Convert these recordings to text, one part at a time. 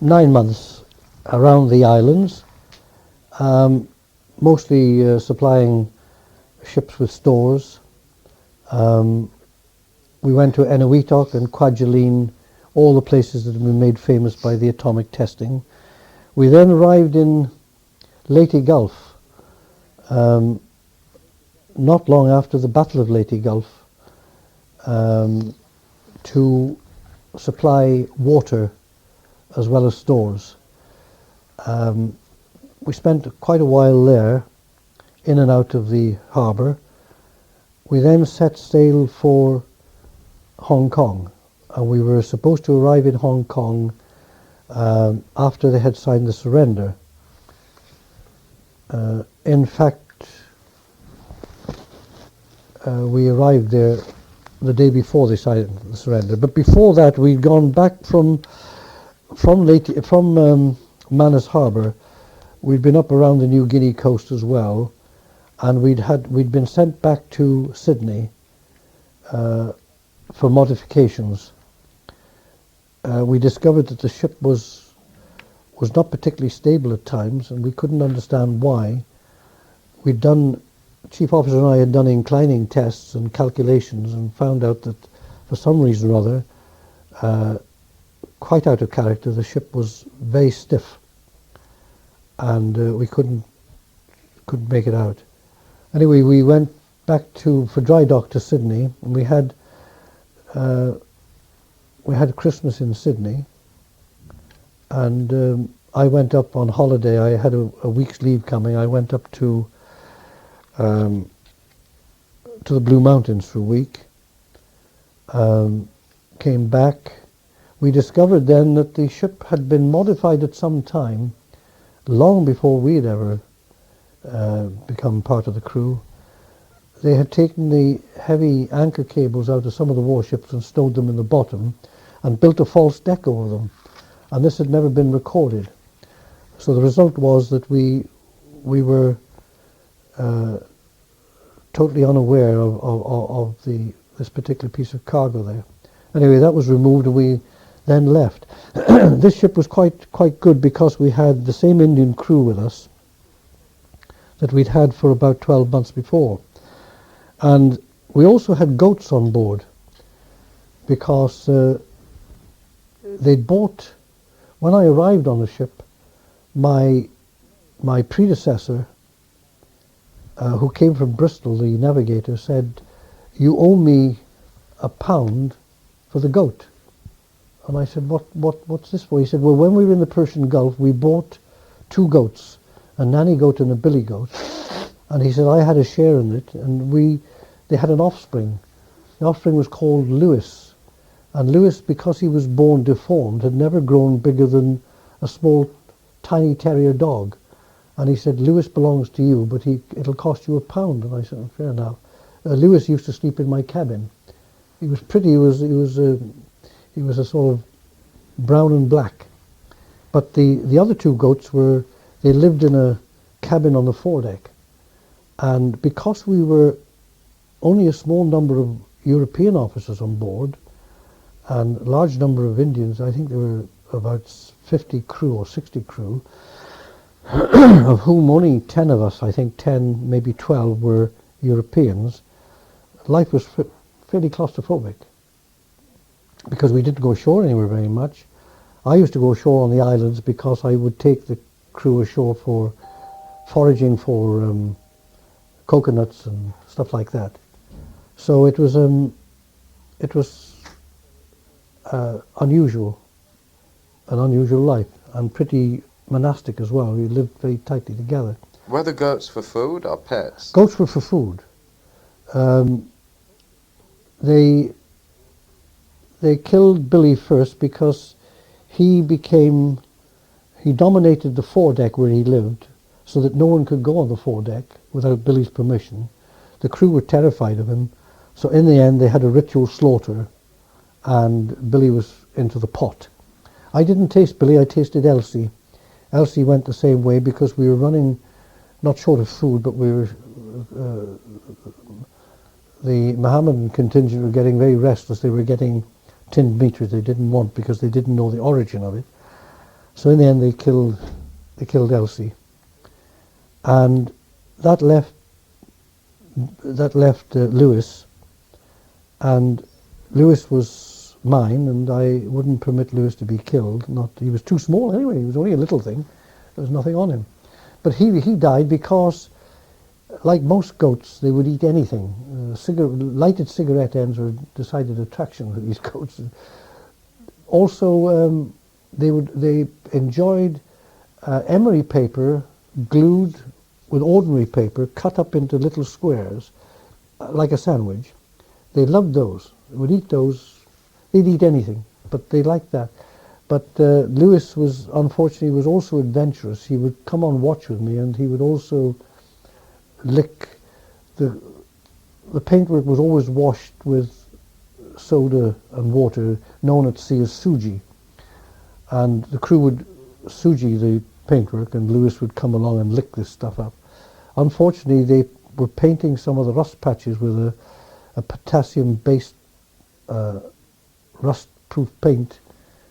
9 months around the islands, mostly supplying ships with stores. We went to Eniwetok and Kwajalein, all the places that have been made famous by the atomic testing. We then arrived in Leyte Gulf, not long after the Battle of Leyte Gulf, to supply water as well as stores. We spent quite a while there, in and out of the harbour. We then set sail for Hong Kong, and we were supposed to arrive in Hong Kong after they had signed the surrender. In fact, we arrived there the day before they signed the surrender. But before that, we'd gone back from Manus Harbour. We'd been up around the New Guinea coast as well, and we'd been sent back to Sydney for modifications. We discovered that the ship was not particularly stable at times, and we couldn't understand why. Chief Officer and I had done inclining tests and calculations and found out that for some reason or other, quite out of character, the ship was very stiff, and we couldn't make it out. Anyway, we went back for dry dock to Sydney, and we had Christmas in Sydney, and I went up on holiday. I had a week's leave coming. I went up to the Blue Mountains for a week. Came back. We discovered then that the ship had been modified at some time, long before we had ever become part of the crew. They had taken the heavy anchor cables out of some of the warships and stowed them in the bottom and built a false deck over them, and this had never been recorded. So the result was that we were totally unaware of this particular piece of cargo there. Anyway, that was removed, and we then left. This ship was quite good because we had the same Indian crew with us that we'd had for about 12 months before. And we also had goats on board because they'd bought, when I arrived on the ship, my predecessor, who came from Bristol, the navigator, said, "You owe me £1 for the goat." And I said, what's this for? He said, well, when we were in the Persian Gulf, we bought 2 goats, a nanny goat and a billy goat. And he said, I had a share in it, and they had an offspring. The offspring was called Lewis. And Lewis, because he was born deformed, had never grown bigger than a small, tiny terrier dog. And he said, Lewis belongs to you, but it'll cost you £1. And I said, oh, fair enough. Lewis used to sleep in my cabin. He was pretty. He was a sort of brown and black. But the other 2 goats they lived in a cabin on the foredeck. And because we were only a small number of European officers on board and a large number of Indians, I think there were about 50 crew or 60 crew, of whom only 10 of us, I think 10, maybe 12, were Europeans, life was fairly claustrophobic, because we didn't go ashore anywhere very much. I used to go ashore on the islands because I would take the crew ashore for foraging for coconuts and stuff like that. So it was unusual, an unusual life, and pretty monastic as well. We lived very tightly together. Were the goats for food or pets? Goats were for food. They killed Billy first because he dominated the foredeck where he lived, so that no one could go on the foredeck without Billy's permission. The crew were terrified of him, so in the end they had a ritual slaughter, and Billy was into the pot. I didn't taste Billy, I tasted Elsie. Elsie went the same way because we were running, not short of food, but the Mohammedan contingent were getting very restless. They were getting tinned meat, which they didn't want because they didn't know the origin of it. So in the end, they killed Elsie, and that left Lewis, and Lewis was mine, and I wouldn't permit Lewis to be killed. Not he was too small anyway. He was only a little thing. There was nothing on him, but he died because, like most goats, they would eat anything. Lighted cigarette ends were a decided attraction for these goats. Also, they enjoyed emery paper glued with ordinary paper, cut up into little squares, like a sandwich. They loved those. They would eat those. They'd eat anything, but they liked that. But Lewis was, unfortunately, was also adventurous. He would come on watch with me, and he would also lick the paintwork was always washed with soda and water, known at sea as suji. And the crew would suji the paintwork, and Lewis would come along and lick this stuff up. Unfortunately, they were painting some of the rust patches with a potassium-based rust-proof paint,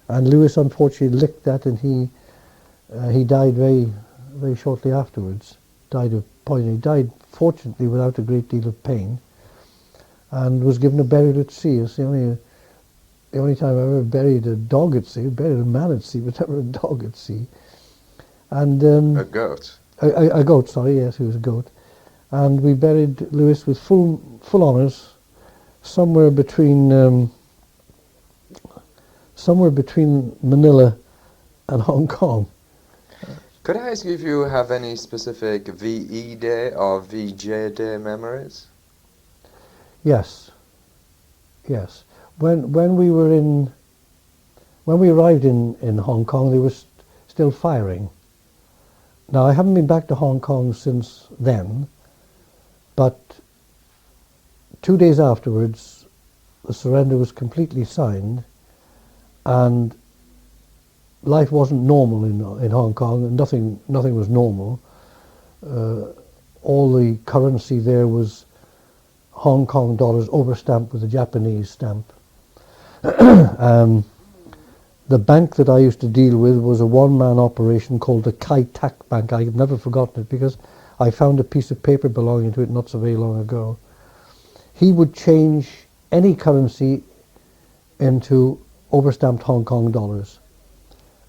and Lewis unfortunately licked that, and he died very, very shortly afterwards. Died of poison. He died, fortunately, without a great deal of pain, and was given a burial at sea. It's the only time I ever buried a dog at sea. I buried a man at sea, but never a dog at sea. And A goat. a goat, sorry, yes, he was a goat. And we buried Lewis with full honours somewhere between Manila and Hong Kong. Could I ask you if you have any specific VE Day or VJ Day memories? Yes. When we arrived in Hong Kong, they were still firing. Now, I haven't been back to Hong Kong since then, but 2 days afterwards, the surrender was completely signed, and life wasn't normal in Hong Kong, and nothing was normal. All the currency there was Hong Kong dollars overstamped with a Japanese stamp. The bank that I used to deal with was a one-man operation called the Kai Tak Bank. I've never forgotten it because I found a piece of paper belonging to it not so very long ago. He would change any currency into overstamped Hong Kong dollars,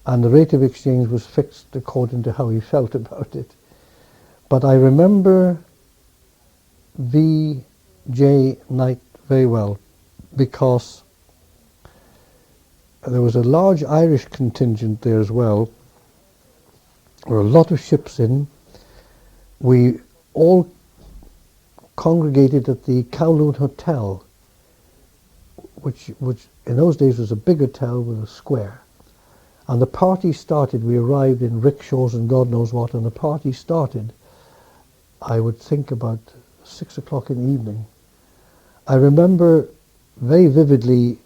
and the rate of exchange was fixed according to how he felt about it. But I remember VJ night very well because there was a large Irish contingent there as well. There were a lot of ships in. We all congregated at the Kowloon Hotel, which in those days was a big hotel with a square. And the party started, we arrived in rickshaws and God knows what, and the party started, I would think, about 6 o'clock in the evening. I remember very vividly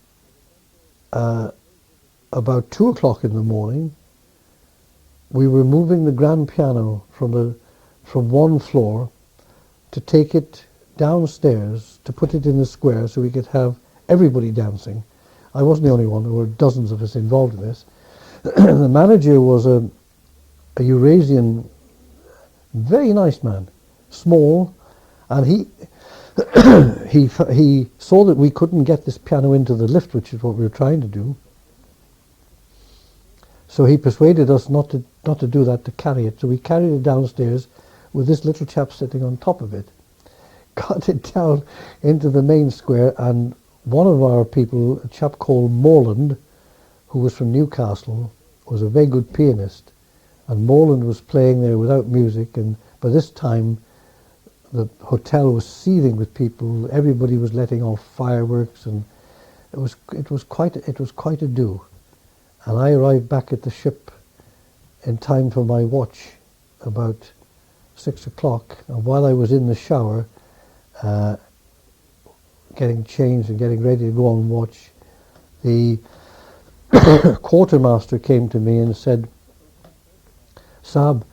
about 2 o'clock in the morning, we were moving the grand piano from one floor to take it downstairs to put it in the square so we could have everybody dancing. I wasn't the only one, there were dozens of us involved in this. The manager was a Eurasian, very nice man, small, and he he saw that we couldn't get this piano into the lift, which is what we were trying to do. So he persuaded us not to do that, to carry it. So we carried it downstairs with this little chap sitting on top of it. Got it down into the main square, and one of our people, a chap called Morland, who was from Newcastle, was a very good pianist. And Morland was playing there without music, and by this time the hotel was seething with people. Everybody was letting off fireworks, and it was quite a do. And I arrived back at the ship in time for my watch, about 6 o'clock. And while I was in the shower, getting changed and getting ready to go on watch, the quartermaster came to me and said, "Sab,"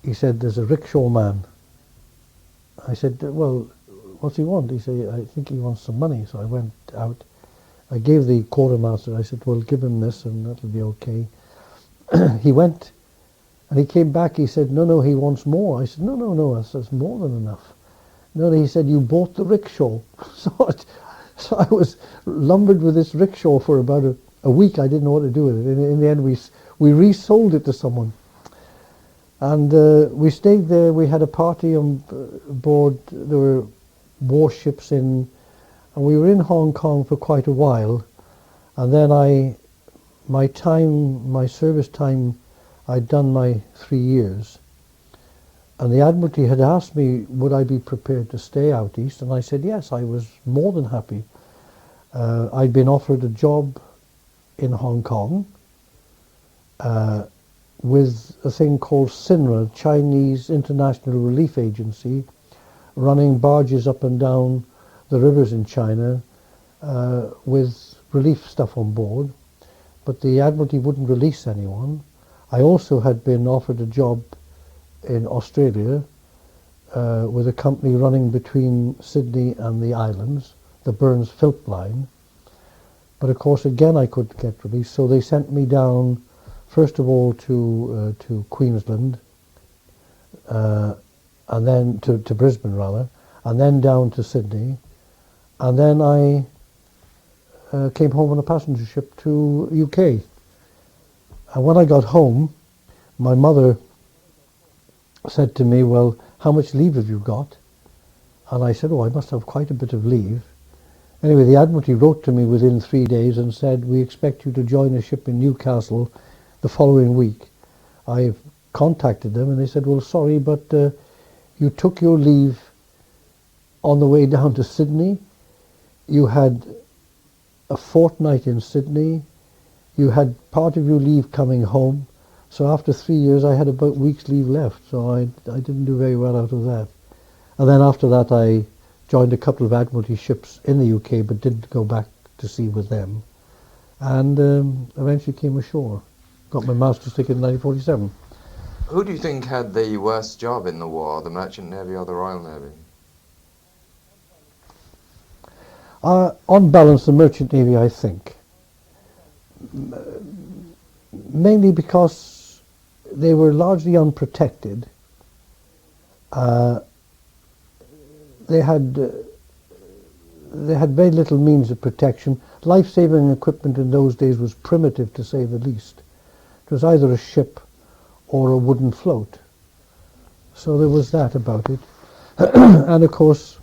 he said, "there's a rickshaw man." I said, "Well, what's he want?" He said, "I think he wants some money." So I went out. I gave the quartermaster, I said, "Well, give him this and that'll be okay." he went and he came back. He said, no, he wants more. I said, no, that's more than enough. No, he said, you bought the rickshaw. So I was lumbered with this rickshaw for about a week. I didn't know what to do with it. In the end, we resold it to someone. And we stayed there. We had a party on board. There were warships in, and we were in Hong Kong for quite a while. And then my service time, I'd done my 3 years. And the Admiralty had asked me, would I be prepared to stay out east? And I said, yes, I was more than happy. I'd been offered a job in Hong Kong with a thing called CINRA, Chinese International Relief Agency, running barges up and down the rivers in China with relief stuff on board. But the Admiralty wouldn't release anyone. I also had been offered a job in Australia with a company running between Sydney and the islands, the Burns-Phillips line. But of course, again, I couldn't get released, so they sent me down, first of all, to Queensland, and then to Brisbane, rather, and then down to Sydney. And then I came home on a passenger ship to UK. And when I got home, my mother said to me, well, how much leave have you got? And I said, oh, I must have quite a bit of leave. Anyway, the Admiralty wrote to me within 3 days and said, we expect you to join a ship in Newcastle the following week. I contacted them and they said, well, sorry, but you took your leave on the way down to Sydney. You had a fortnight in Sydney. You had part of your leave coming home. So after 3 years, I had about a week's leave left. So I didn't do very well out of that. And then after that, I joined a couple of Admiralty ships in the UK, but didn't go back to sea with them. And eventually came ashore. Got my master's ticket in 1947. Who do you think had the worst job in the war, the Merchant Navy or the Royal Navy? On balance, the Merchant Navy, I think. Mainly because they were largely unprotected. They had very little means of protection. Life-saving equipment in those days was primitive, to say the least. It was either a ship or a wooden float. So there was that about it. And of course,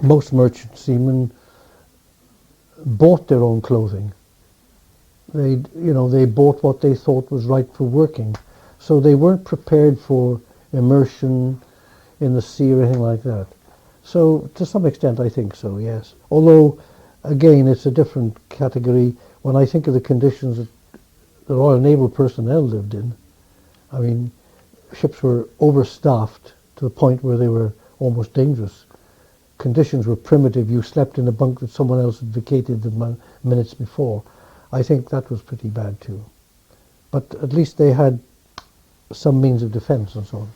most merchant seamen bought their own clothing. They bought what they thought was right for working. So they weren't prepared for immersion in the sea or anything like that. So to some extent, I think so, yes. Although, again, it's a different category. When I think of the conditions that the Royal Naval personnel lived in, I mean, ships were overstaffed to the point where they were almost dangerous. Conditions were primitive. You slept in a bunk that someone else had vacated the minutes before. I think that was pretty bad too. But at least they had some means of defense and so on.